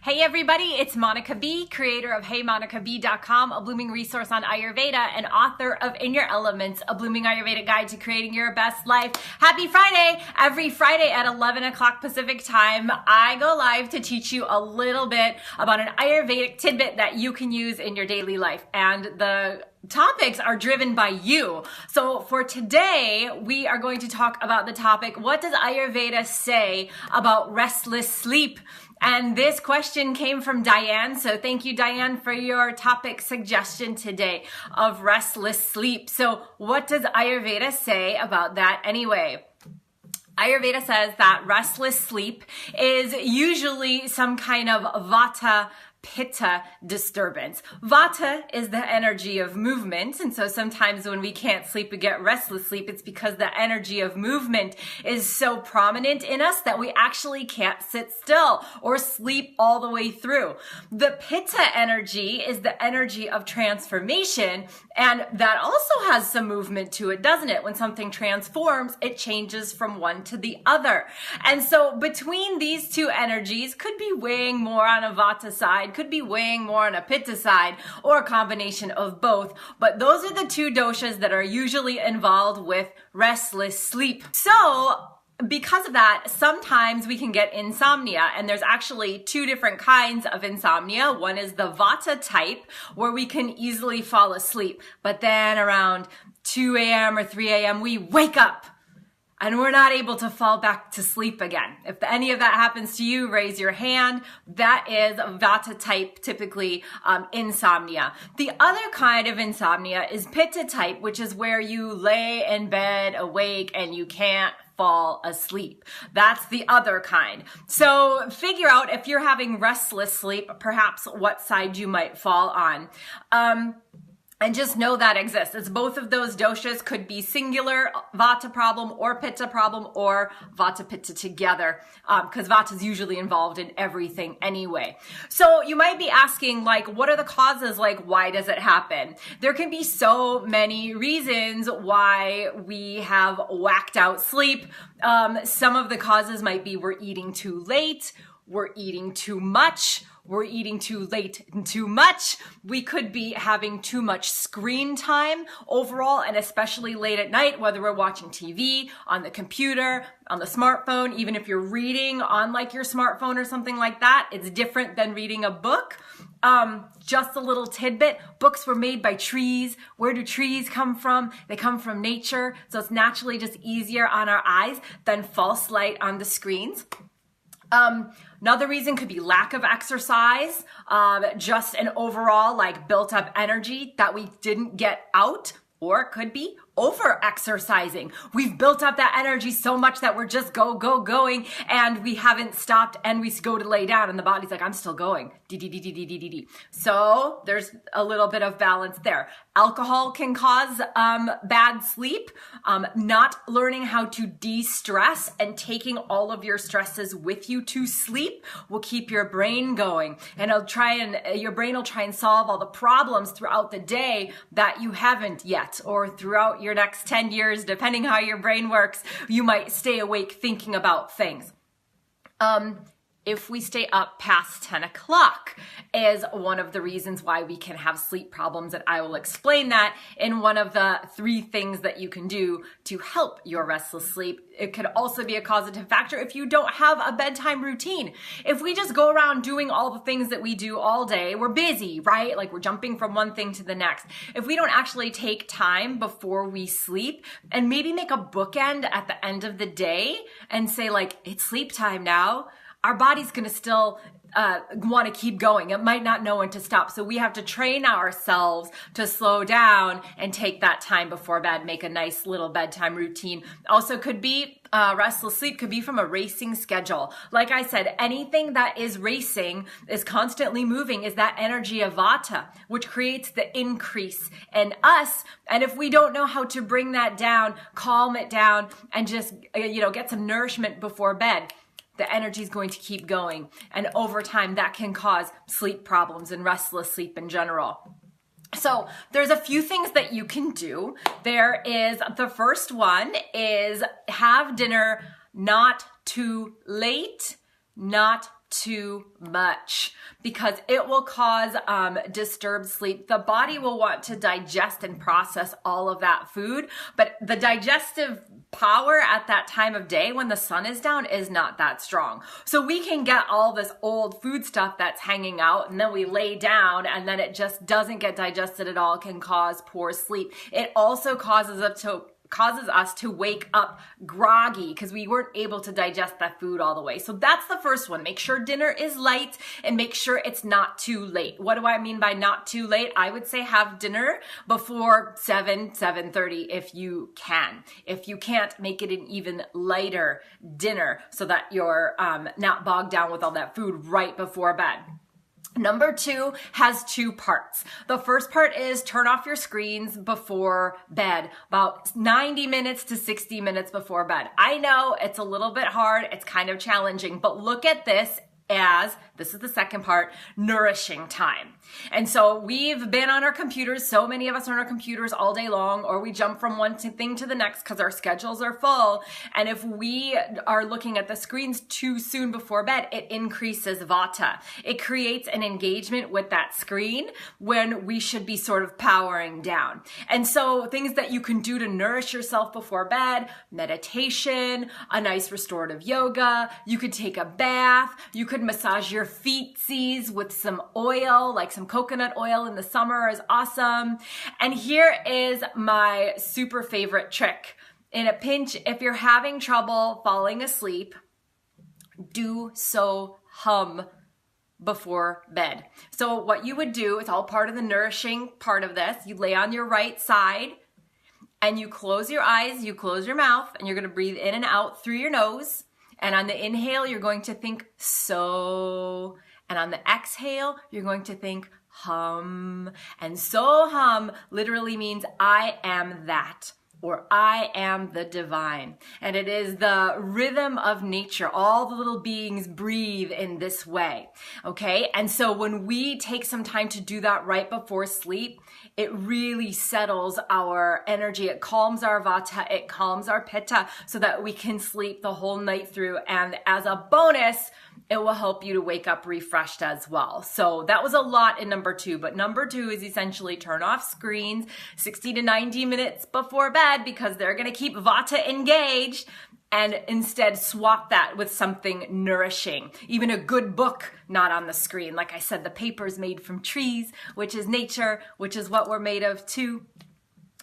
Hey everybody, it's Monica B, creator of HeyMonicaB.com, a blooming resource on Ayurveda, and author of In Your Elements, a blooming Ayurvedic guide to creating your best life. Happy Friday! Every Friday at 11 o'clock Pacific time, I go live to teach you a little bit about an Ayurvedic tidbit that you can use in your daily life. And the topics are driven by you. So for today, we are going to talk about the topic, what does Ayurveda say about restless sleep? And this question came from Diane. So thank you, Diane, for your topic suggestion today of restless sleep. So what does Ayurveda say about that anyway? Ayurveda says that restless sleep is usually some kind of vata-pitta disturbance. Vata is the energy of movement, and so sometimes when we can't sleep, we get restless sleep. It's because the energy of movement is so prominent in us that we actually can't sit still or sleep all the way through. The pitta energy is the energy of transformation, and that also has some movement to it, doesn't it? When something transforms, it changes from one to the other. And so between these two energies, could be weighing more on a vata side, could be weighing more on a pitta side, or a combination of both. But those are the two doshas that are usually involved with restless sleep. So because of that, sometimes we can get insomnia, and there's actually two different kinds of insomnia. One is the Vata-Type, where we can easily fall asleep, but then around 2 a.m. or 3 a.m. we wake up and we're not able to fall back to sleep again. If any of that happens to you, raise your hand. That is Vata-Type, typically insomnia. The other kind of insomnia is Pitta-Type, which is where you lay in bed awake and you can't fall asleep. That's the other kind. So figure out if you're having restless sleep, perhaps what side you might fall on. And just know that exists. It's both of those doshas, could be singular vata problem or pitta problem, or vata-pitta together, because vata is usually involved in everything anyway. So you might be asking, like, what are the causes? Like, why does it happen? There can be so many reasons why we have whacked out sleep. Some of the causes might be we're eating too late, we're eating too much, we're eating too late and too much. We could be having too much screen time overall, and especially late at night, whether we're watching TV, on the computer, on the smartphone. Even if you're reading on like your smartphone or something like that, it's different than reading a book. Just a little tidbit, books were made by trees. Where do trees come from? They come from nature. So it's naturally just easier on our eyes than false light on the screens. Another reason could be lack of exercise, just an overall like built up energy that we didn't get out, or it could be over exercising. We've built up that energy so much that we're just going, and we haven't stopped, and we go to lay down and the body's like, I'm still going. So there's a little bit of balance there. Alcohol can cause bad sleep. Not learning how to de-stress and taking all of your stresses with you to sleep will keep your brain going, and your brain will try and solve all the problems throughout the day that you haven't yet, or throughout your next 10 years, depending how your brain works, you might stay awake thinking about things. If we stay up past 10 o'clock is one of the reasons why we can have sleep problems, and I will explain that in one of the 3 things that you can do to help your restless sleep. It could also be a causative factor if you don't have a bedtime routine. If we just go around doing all the things that we do all day, we're busy, right? Like we're jumping from one thing to the next. If we don't actually take time before we sleep and maybe make a bookend at the end of the day and say like, it's sleep time now, our body's going to still want to keep going. It might not know when to stop. So we have to train ourselves to slow down and take that time before bed, make a nice little bedtime routine. Also could be restless sleep could be from a racing schedule. Like I said, anything that is racing, is constantly moving, is that energy of vata, which creates the increase in us. And if we don't know how to bring that down, calm it down, and just, get some nourishment before bed, the energy is going to keep going. And over time, that can cause sleep problems and restless sleep in general. So there's a few things that you can do. The first one is have dinner not too late, not too much because it will cause disturbed sleep. The body will want to digest and process all of that food, but the digestive power at that time of day when the sun is down is not that strong. So we can get all this old food stuff that's hanging out, and then we lay down and then it just doesn't get digested at all. It can cause poor sleep. It also causes us to wake up groggy because we weren't able to digest that food all the way. So that's the first one. Make sure dinner is light and make sure it's not too late. What do I mean by not too late? I would say have dinner before 7:30 if you can. If you can't, make it an even lighter dinner so that you're not bogged down with all that food right before bed. Number 2 has 2 parts. The first part is turn off your screens before bed, about 90 minutes to 60 minutes before bed. I know it's a little bit hard, it's kind of challenging, but look at this as, this is the second part, nourishing time. And so we've been on our computers, so many of us are on our computers all day long, or we jump from one thing to the next because our schedules are full. And if we are looking at the screens too soon before bed, it increases vata. It creates an engagement with that screen when we should be sort of powering down. And so things that you can do to nourish yourself before bed, meditation, a nice restorative yoga, you could take a bath, you could massage your feetsies with some oil, like some coconut oil in the summer is awesome. And here is my super favorite trick. In a pinch, if you're having trouble falling asleep, do so hum before bed. So what you would do, it's all part of the nourishing part of this. You lay on your right side and you close your eyes, you close your mouth, and you're going to breathe in and out through your nose. And on the inhale, you're going to think so. And on the exhale, you're going to think hum. And so hum literally means I am that, or I am the divine. And it is the rhythm of nature. All the little beings breathe in this way. Okay? And so when we take some time to do that right before sleep, it really settles our energy. It calms our vata. It calms our pitta so that we can sleep the whole night through. And as a bonus, it will help you to wake up refreshed as well. So that was a lot in number 2, but number 2 is essentially turn off screens 60 to 90 minutes before bed because they're going to keep vata engaged, and instead swap that with something nourishing. Even a good book, not on the screen. Like I said, the paper is made from trees, which is nature, which is what we're made of too.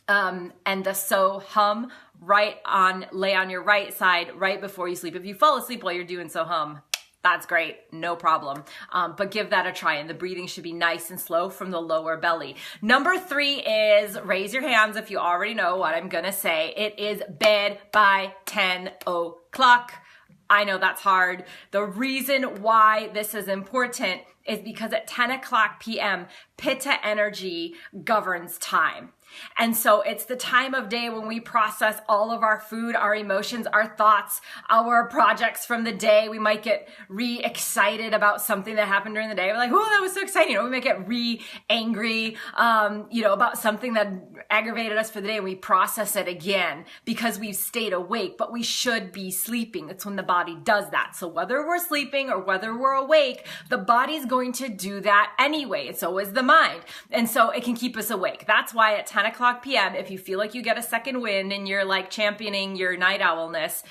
And the so hum lay on your right side right before you sleep. If you fall asleep while you're doing so hum, that's great, no problem. But give that a try, and the breathing should be nice and slow from the lower belly. Number 3 is, raise your hands if you already know what I'm gonna say. It is bed by 10 o'clock. I know that's hard. The reason why this is important is because at 10 o'clock p.m., pitta energy governs time. And so it's the time of day when we process all of our food, our emotions, our thoughts, our projects from the day. We might get re-excited about something that happened during the day. We're like, oh, that was so exciting. Or we might get re-angry, about something that aggravated us for the day. And we process it again because we've stayed awake, but we should be sleeping. That's when the body does that. So whether we're sleeping or whether we're awake, the body's going to do that anyway. And so is the mind. And so it can keep us awake. That's why at 10 o'clock p.m., if you feel like you get a second wind and you're like championing your night owlness,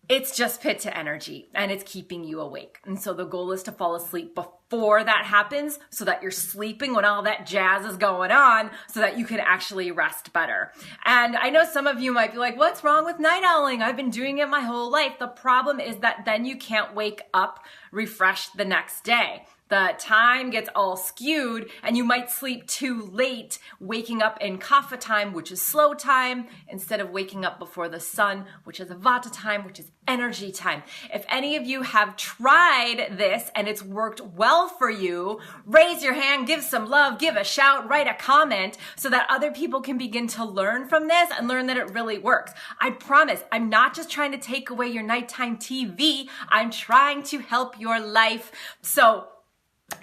it's just pitta energy and it's keeping you awake. And so the goal is to fall asleep before that happens so that you're sleeping when all that jazz is going on so that you can actually rest better. And I know some of you might be like, what's wrong with night owling? I've been doing it my whole life. The problem is that then you can't wake up refreshed the next day. The time gets all skewed and you might sleep too late, waking up in kapha time, which is slow time, instead of waking up before the sun, which is a vata time, which is energy time. If any of you have tried this and it's worked well for you, raise your hand, give some love, give a shout, write a comment so that other people can begin to learn from this and learn that it really works. I promise, I'm not just trying to take away your nighttime TV, I'm trying to help your life. So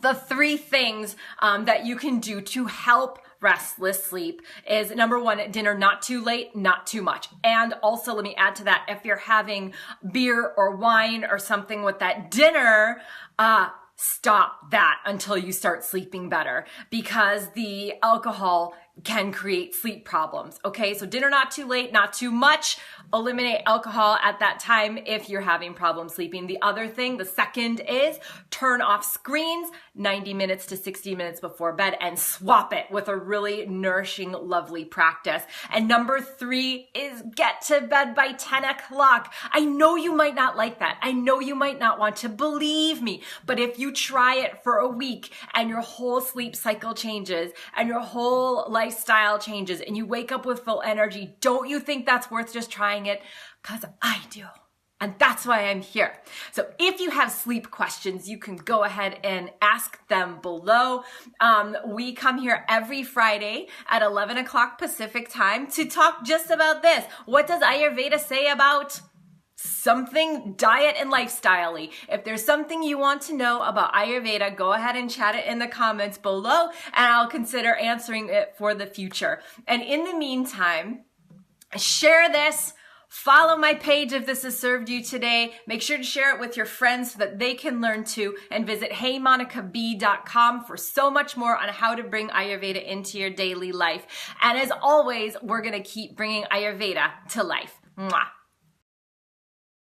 the 3 things that you can do to help restless sleep is, number 1, dinner not too late, not too much. And also, let me add to that, if you're having beer or wine or something with that dinner, stop that until you start sleeping better, because the alcohol can create sleep problems. Okay, so dinner not too late, not too much. Eliminate alcohol at that time if you're having problems sleeping. The other thing, the second, is turn off screens 90 minutes to 60 minutes before bed and swap it with a really nourishing, lovely practice. And number 3 is get to bed by 10 o'clock. I know you might not like that. I know you might not want to believe me, but if you try it for a week and your whole sleep cycle changes and your whole lifestyle changes and you wake up with full energy, don't you think that's worth just trying it? Because I do. And that's why I'm here. So if you have sleep questions, you can go ahead and ask them below. We come here every Friday at 11 o'clock Pacific time to talk just about this. What does Ayurveda say about something diet and lifestyle-y? If there's something you want to know about Ayurveda, go ahead and chat it in the comments below, and I'll consider answering it for the future. And in the meantime, share this. Follow my page if this has served you today. Make sure to share it with your friends so that they can learn too. And visit heymonicab.com for so much more on how to bring Ayurveda into your daily life. And as always, we're going to keep bringing Ayurveda to life. Mwah.